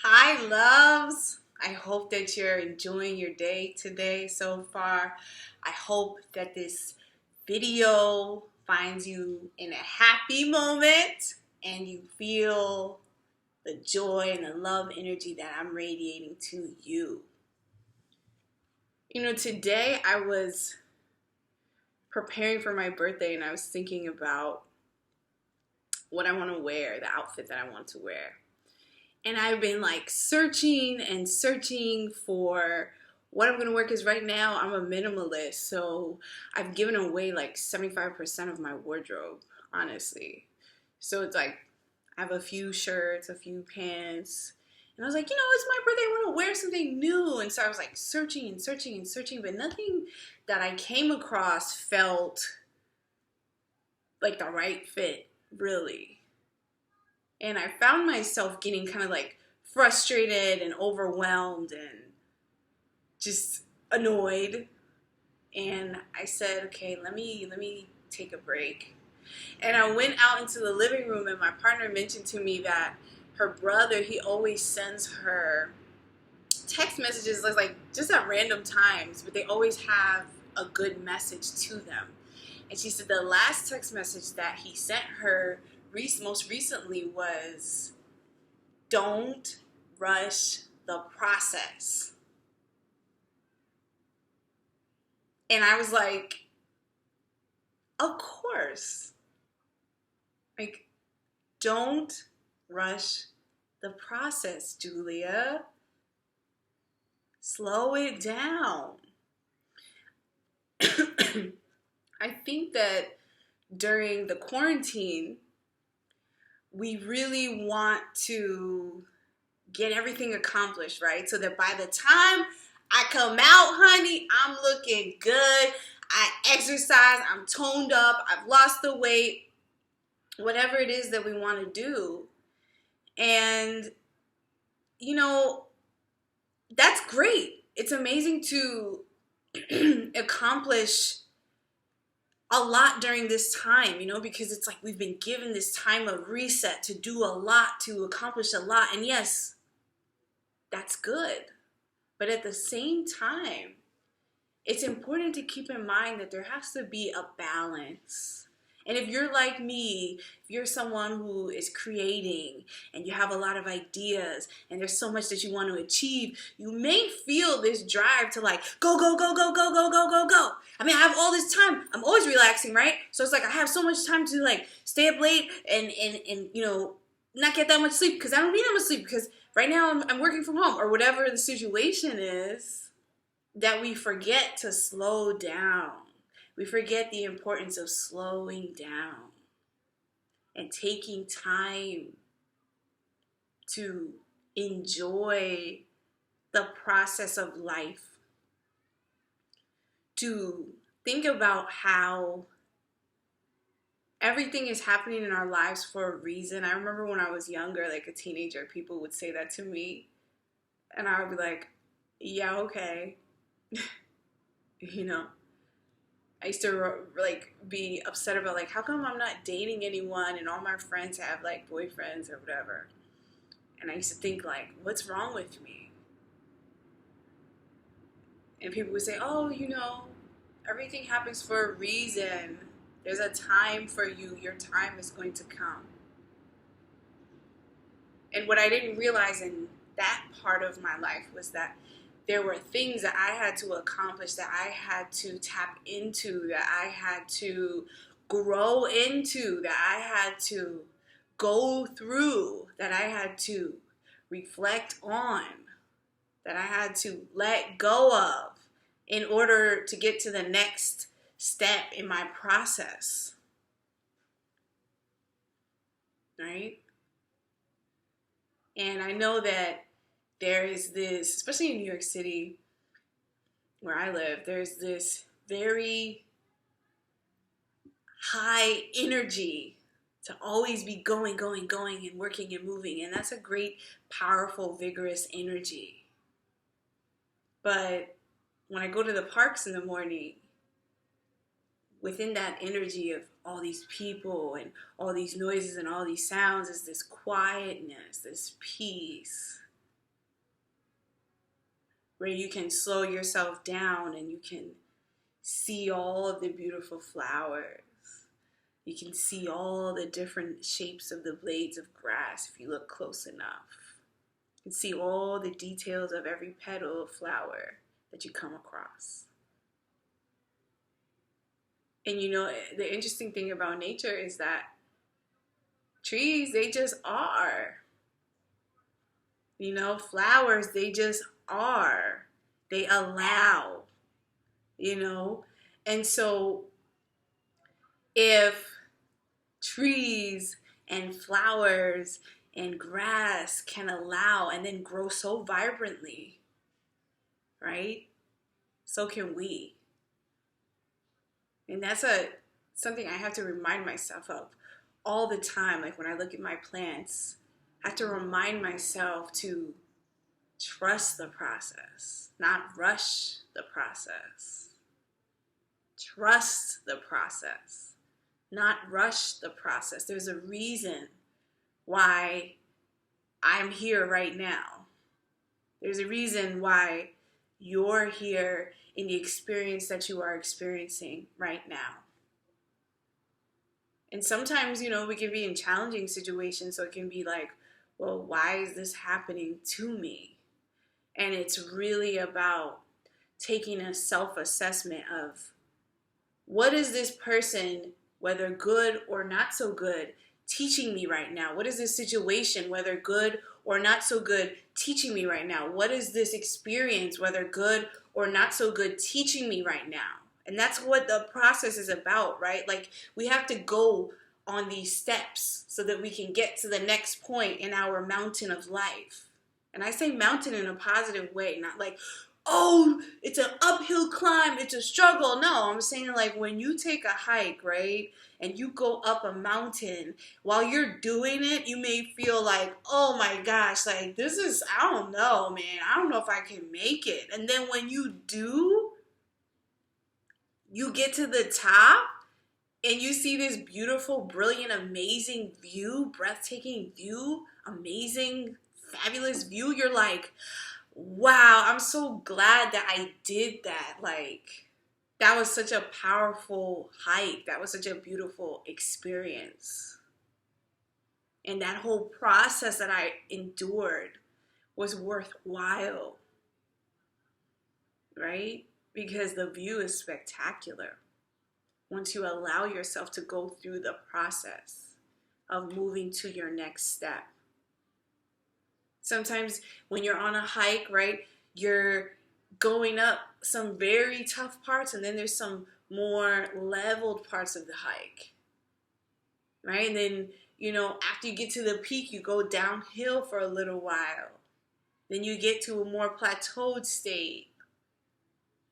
Hi, loves. I hope that you're enjoying your day today so far. I hope that this video finds you in a happy moment and you feel the joy and the love energy that I'm radiating to you. Today I was preparing for my birthday and I was thinking about what I want to wear, the outfit that I want to wear. And I've been like searching and searching for what I'm gonna wear because right now I'm a minimalist, so I've given away like 75% of my wardrobe, honestly. So it's like I have a few shirts, a few pants, and I was like, it's my birthday, I want to wear something new. And so I was like searching and searching and searching, but nothing that I came across felt like the right fit, really. And I found myself getting kind of like frustrated and overwhelmed and just annoyed. And I said, okay, let me take a break. And I went out into the living room and my partner mentioned to me that her brother, he always sends her text messages like just at random times, but they always have a good message to them. And she said the last text message that he sent her most recently was, don't rush the process. And I was like, of course. Like, don't rush the process, Julia. Slow it down. I think that during the quarantine, we really want to get everything accomplished, right? So that by the time I come out, honey, I'm looking good. I exercise, I'm toned up, I've lost the weight, whatever it is that we want to do. And, you know, that's great. It's amazing to accomplish a lot during this time, because it's like we've been given this time of reset to do a lot, to accomplish a lot. And yes, that's good. But at the same time, it's important to keep in mind that there has to be a balance. And if you're like me, if you're someone who is creating and you have a lot of ideas and there's so much that you want to achieve, you may feel this drive to like go, go, go, go, go, go, go, go, go. I mean, I have all this time. I'm always relaxing, right? So it's like I have so much time to like stay up late and not get that much sleep because I don't need that much sleep because right now I'm working from home or whatever the situation is, that we forget to slow down. We forget the importance of slowing down and taking time to enjoy the process of life, to think about how everything is happening in our lives for a reason. I remember when I was younger, like a teenager, people would say that to me, and I would be like, yeah, okay. you know I used to like be upset about like how come I'm not dating anyone and all my friends have like boyfriends or whatever. And I used to think like, what's wrong with me? And people would say, oh, everything happens for a reason. There's a time for you. Your time is going to come. And what I didn't realize in that part of my life was that there were things that I had to accomplish, that I had to tap into, that I had to grow into, that I had to go through, that I had to reflect on, that I had to let go of in order to get to the next step in my process, right? And I know that there is this, especially in New York City, where I live, there's this very high energy to always be going, going, going, and working and moving. And that's a great, powerful, vigorous energy. But when I go to the parks in the morning, within that energy of all these people and all these noises and all these sounds is this quietness, this peace. where you can slow yourself down and you can see all of the beautiful flowers. You can see all the different shapes of the blades of grass if you look close enough. You can see all the details of every petal of flower that you come across. And you know, the interesting thing about nature is that trees, they just are. You know, flowers, they just are. They allow, you know. And so if trees and flowers and grass can allow and then grow so vibrantly, right? So can we. And that's something I have to remind myself of all the time. Like when I look at my plants, I have to remind myself to trust the process, not rush the process. Trust the process, not rush the process. There's a reason why I'm here right now. There's a reason why you're here in the experience that you are experiencing right now. And sometimes, you know, we can be in challenging situations, so it can be like, well, why is this happening to me? And it's really about taking a self-assessment of what is this person, whether good or not so good, teaching me right now? What is this situation, whether good or not so good, teaching me right now? What is this experience, whether good or not so good, teaching me right now? And that's what the process is about, right? Like we have to go on these steps so that we can get to the next point in our mountain of life. And I say mountain in a positive way, not like, oh, it's an uphill climb, it's a struggle. No, I'm saying like when you take a hike, right, and you go up a mountain, while you're doing it, you may feel like, oh my gosh, like this is, I don't know, man. I don't know if I can make it. And then when you do, you get to the top and you see this beautiful, brilliant, amazing view, breathtaking view, amazing, fabulous view. You're like, wow, I'm so glad that I did that. Like, that was such a powerful hike. That was such a beautiful experience. And that whole process that I endured was worthwhile, right? Because the view is spectacular once you allow yourself to go through the process of moving to your next step. Sometimes when you're on a hike, right, you're going up some very tough parts and then there's some more leveled parts of the hike, right? And then, you know, after you get to the peak, you go downhill for a little while. Then you get to a more plateaued state.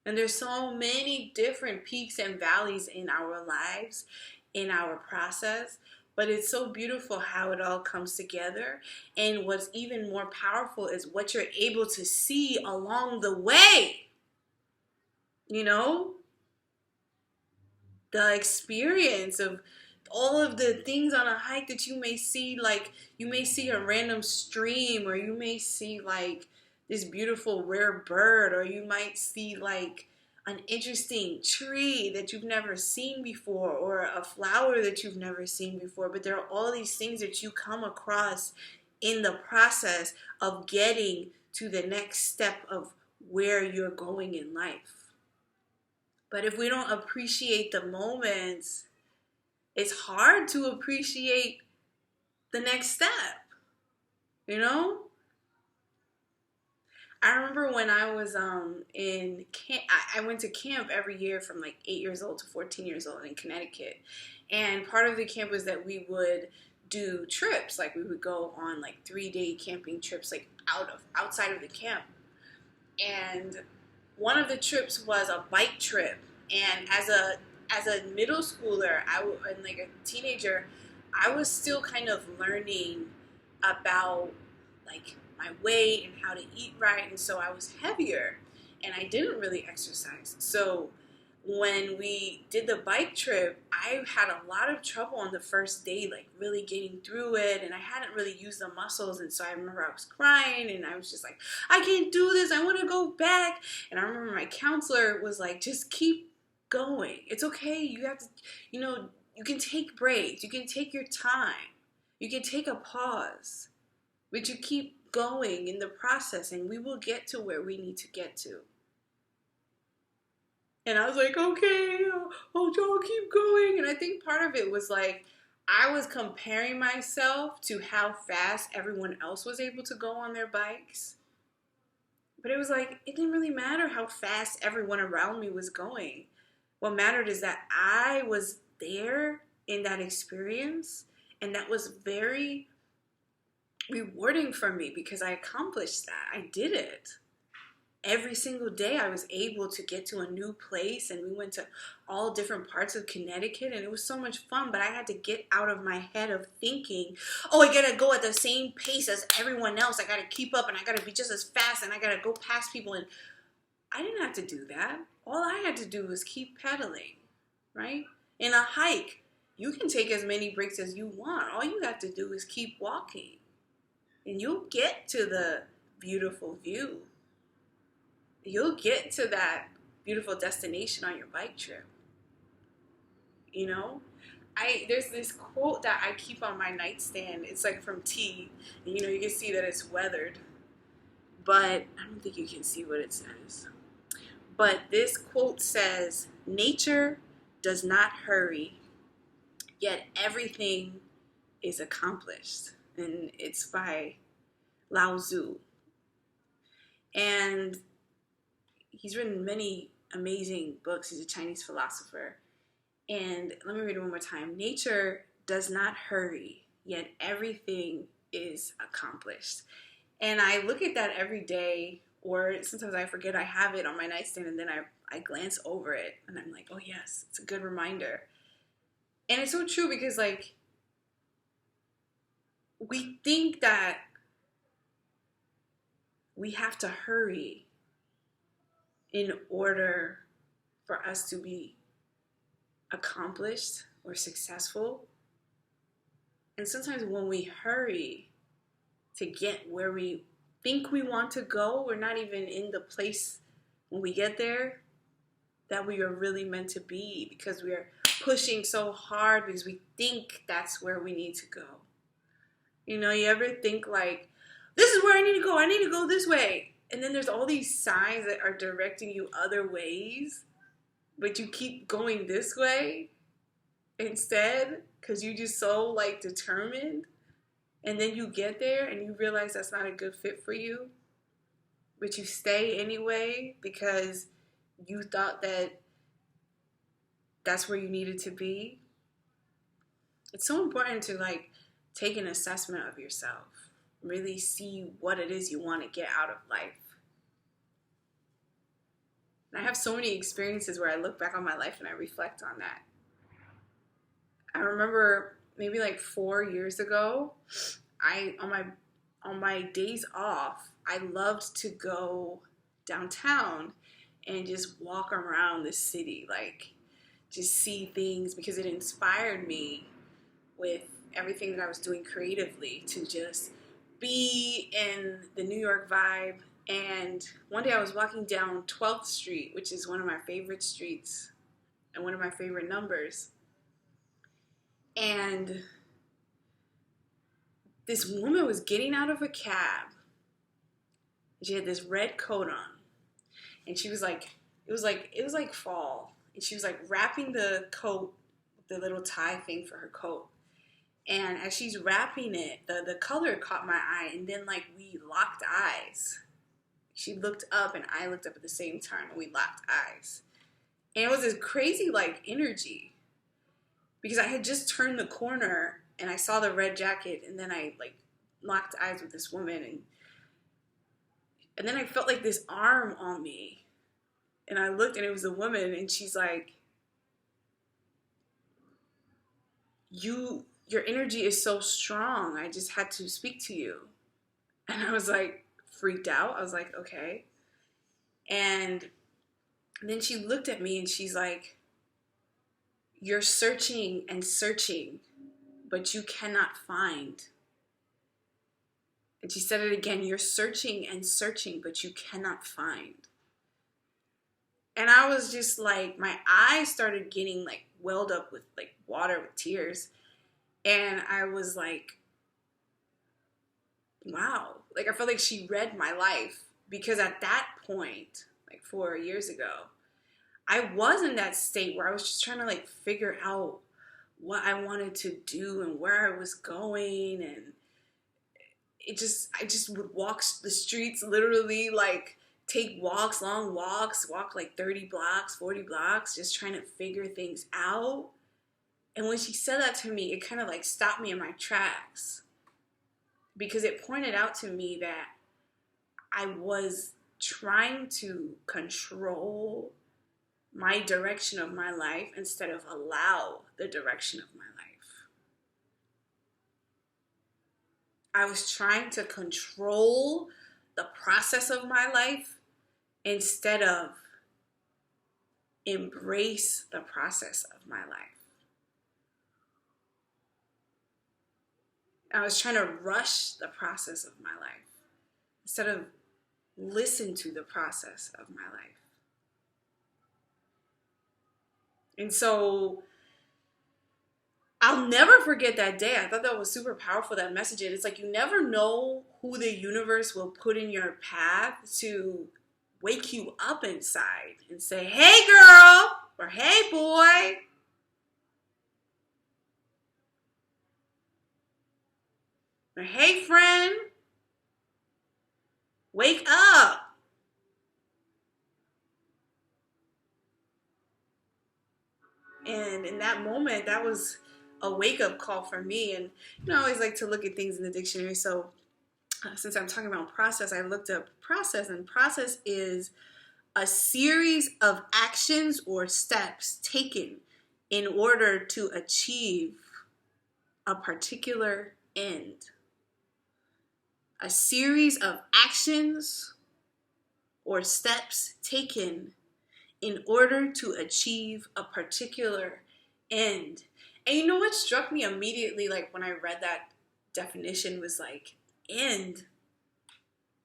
And there's so many different peaks and valleys in our lives, in our process. But it's so beautiful how it all comes together. And what's even more powerful is what you're able to see along the way. You know? The experience of all of the things on a hike that you may see, like you may see a random stream, or you may see like this beautiful rare bird, or you might see like an interesting tree that you've never seen before, or a flower that you've never seen before. But there are all these things that you come across in the process of getting to the next step of where you're going in life. But if we don't appreciate the moments, it's hard to appreciate the next step, you know? I remember when I was in camp, I went to camp every year from like 8 years old to 14 years old in Connecticut. And part of the camp was that we would do trips. Like we would go on like 3-day camping trips, like outside of the camp. And one of the trips was a bike trip. And as a middle schooler, and like a teenager, I was still kind of learning about like my weight and how to eat right, and so I was heavier and I didn't really exercise. So when we did the bike trip, I had a lot of trouble on the first day, like really getting through it, and I hadn't really used the muscles, and so I remember I was crying, and I was just like, I can't do this, I want to go back. And I remember my counselor was like, just keep going. It's okay. You have to, you can take breaks. You can take your time. You can take a pause. But you keep going in the process, and we will get to where we need to get to. And I was like, okay, I'll keep going. And I think part of it was like, I was comparing myself to how fast everyone else was able to go on their bikes. But it was like, it didn't really matter how fast everyone around me was going. What mattered is that I was there in that experience. And that was very rewarding for me because I accomplished that. I did it. Every single day I was able to get to a new place, and we went to all different parts of Connecticut, and it was so much fun. But I had to get out of my head of thinking, oh, I gotta go at the same pace as everyone else. I gotta keep up, and I gotta be just as fast, and I gotta go past people. And I didn't have to do that. All I had to do was keep pedaling, right? In a hike, you can take as many breaks as you want. All you have to do is keep walking, and you'll get to the beautiful view. You'll get to that beautiful destination on your bike trip. There's this quote that I keep on my nightstand. It's like from T, and you can see that it's weathered, but I don't think you can see what it says. But this quote says, "Nature does not hurry, yet everything is accomplished." And it's by Lao Tzu. And he's written many amazing books. He's a Chinese philosopher. And let me read it one more time. Nature does not hurry, yet everything is accomplished. And I look at that every day, or sometimes I forget I have it on my nightstand, and then I glance over it, and I'm like, oh yes, it's a good reminder. And it's so true because, like, we think that we have to hurry in order for us to be accomplished or successful. And sometimes when we hurry to get where we think we want to go, we're not even in the place when we get there that we are really meant to be, because we are pushing so hard because we think that's where we need to go. You ever think like, this is where I need to go. I need to go this way. And then there's all these signs that are directing you other ways, but you keep going this way instead because you're just so determined. And then you get there and you realize that's not a good fit for you, but you stay anyway because you thought that that's where you needed to be. It's so important to take an assessment of yourself. Really see what it is you want to get out of life. And I have so many experiences where I look back on my life and I reflect on that. I remember maybe 4 years ago, on my days off, I loved to go downtown and just walk around the city, just see things, because it inspired me with everything that I was doing creatively to just be in the New York vibe. And one day I was walking down 12th Street, which is one of my favorite streets and one of my favorite numbers. And this woman was getting out of a cab. She had this red coat on. And she was it was like fall. And she was wrapping the coat, the little tie thing for her coat. And as she's wrapping it, the color caught my eye, and then we locked eyes. She looked up and I looked up at the same time, and we locked eyes. And it was this crazy energy, because I had just turned the corner and I saw the red jacket, and then I locked eyes with this woman, and then I felt this arm on me, and I looked and it was a woman, and she's like, your energy is so strong. I just had to speak to you. And I was freaked out. I was okay. And And then she looked at me and she's like, you're searching and searching, but you cannot find. And she said it again, you're searching and searching, but you cannot find. And I was just like, my eyes started getting like welled up with like water, with tears. And I was like, wow. Like I felt like she read my life, because at that point, like 4 years ago, I was in that state where I was just trying to like figure out what I wanted to do and where I was going. And I just would walk the streets, literally like take walks, long walks, walk like 30 blocks, 40 blocks, just trying to figure things out. And when she said that to me, it kind of like stopped me in my tracks, because it pointed out to me that I was trying to control my direction of my life instead of allow the direction of my life. I was trying to control the process of my life instead of embrace the process of my life. I was trying to rush the process of my life instead of listen to the process of my life. And so I'll never forget that day. I thought that was super powerful, that message. It's like you never know who the universe will put in your path to wake you up inside and say, hey girl, or hey boy, or hey friend, wake up. And in that moment, that was a wake-up call for me. And I always like to look at things in the dictionary. So since I'm talking about process, I looked up process. And process is a series of actions or steps taken in order to achieve a particular end. A series of actions or steps taken in order to achieve a particular end. And you know what struck me immediately, like when I read that definition, was like, end.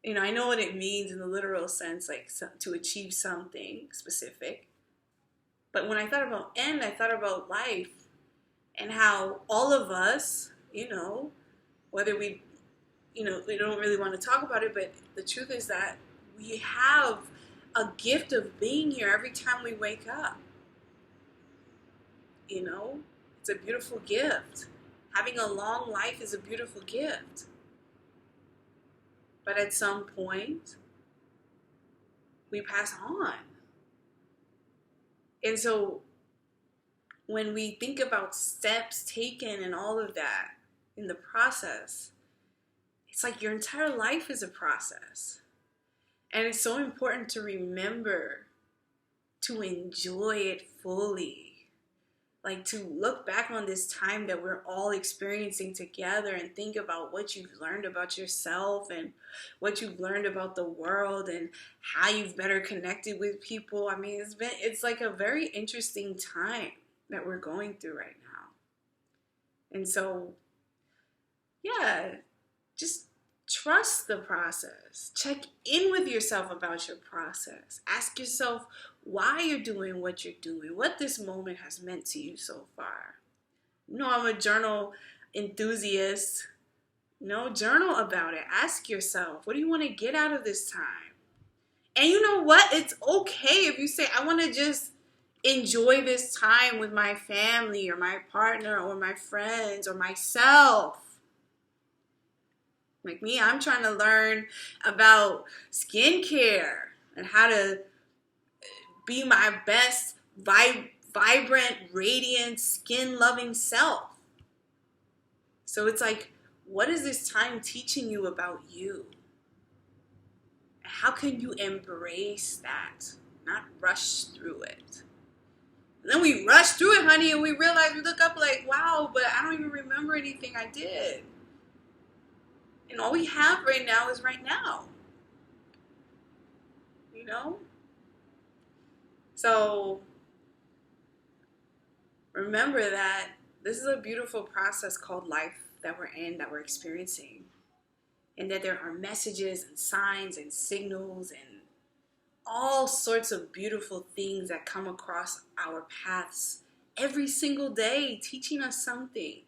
You know, I know what it means in the literal sense, like to achieve something specific. But when I thought about end, I thought about life and how all of us, you know, whether we don't really want to talk about it, but the truth is that we have a gift of being here every time we wake up. You know, it's a beautiful gift. Having a long life is a beautiful gift. But at some point, we pass on. And so when we think about steps taken and all of that in the process, it's like your entire life is a process. And it's so important to remember to enjoy it fully. Like to look back on this time that we're all experiencing together and think about what you've learned about yourself and what you've learned about the world and how you've better connected with people. I mean, it's like a very interesting time that we're going through right now. And so, yeah, just trust the process. Check in with yourself about your process. Ask yourself why you're doing what you're doing, what this moment has meant to you so far. You know, I'm a journal enthusiast. You know, journal about it. Ask yourself, what do you want to get out of this time? And you know what? It's okay if you say, I want to just enjoy this time with my family or my partner or my friends or myself. Like me, I'm trying to learn about skincare and how to be my best, vibrant, radiant, skin-loving self. So it's like, what is this time teaching you about you? How can you embrace that, not rush through it? And then we rush through it, honey, and we realize, we look up like, wow, but I don't even remember anything I did. And all we have right now is right now. You know? So remember that this is a beautiful process called life that we're in, that we're experiencing. And that there are messages and signs and signals and all sorts of beautiful things that come across our paths every single day, teaching us something.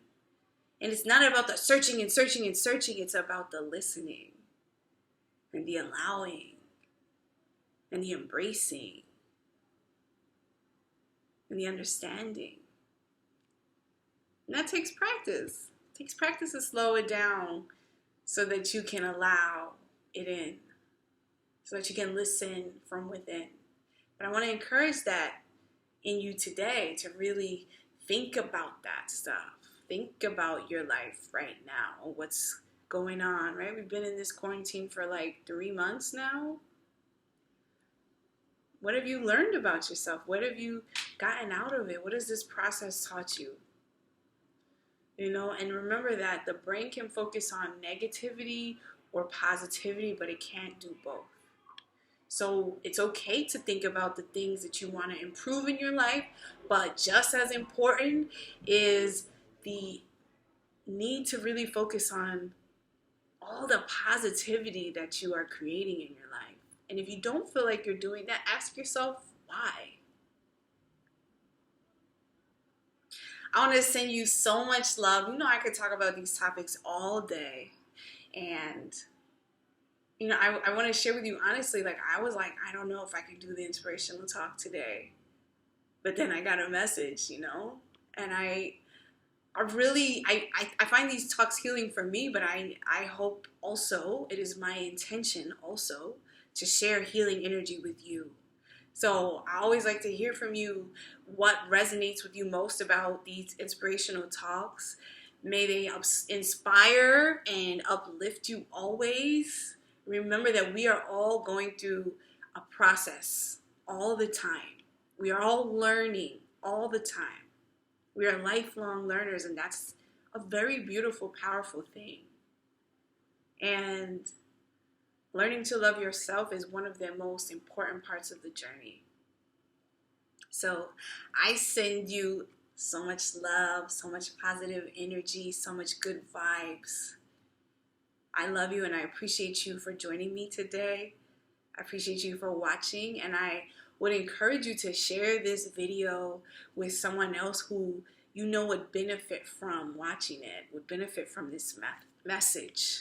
And it's not about the searching and searching and searching. It's about the listening and the allowing and the embracing and the understanding. And that takes practice. It takes practice to slow it down so that you can allow it in, so that you can listen from within. But I want to encourage that in you today, to really think about that stuff. Think about your life right now, what's going on, right? We've been in this quarantine for like 3 months now. What have you learned about yourself? What have you gotten out of it? What has this process taught you? You know, and remember that the brain can focus on negativity or positivity, but it can't do both. So it's okay to think about the things that you want to improve in your life, but just as important is the need to really focus on all the positivity that you are creating in your life. And if you don't feel like you're doing that, ask yourself why. I want to send you so much love. You know, I could talk about these topics all day. And, you know, I want to share with you honestly, like, I was like, I don't know if I can do the inspirational talk today. But then I got a message, you know, and I find these talks healing for me, but I hope also, it is my intention also to share healing energy with you. So I always like to hear from you what resonates with you most about these inspirational talks. May they inspire and uplift you always. Remember that we are all going through a process all the time. We are all learning all the time. We are lifelong learners, and that's a very beautiful, powerful thing. And learning to love yourself is one of the most important parts of the journey. So I send you so much love, so much positive energy, so much good vibes. I love you, and I appreciate you for joining me today. I appreciate you for watching, and I would encourage you to share this video with someone else who you know would benefit from watching it, would benefit from this message.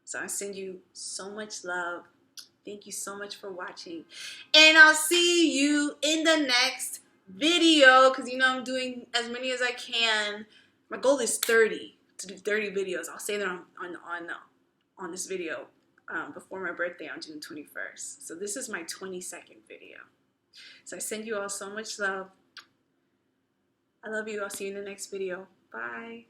So I send you so much love. Thank you so much for watching. And I'll see you in the next video, because you know I'm doing as many as I can. My goal is 30, to do 30 videos. I'll say that on this video before my birthday on June 21st. So this is my 22nd video. So I send you all so much love. I love you. I'll see you in the next video. Bye.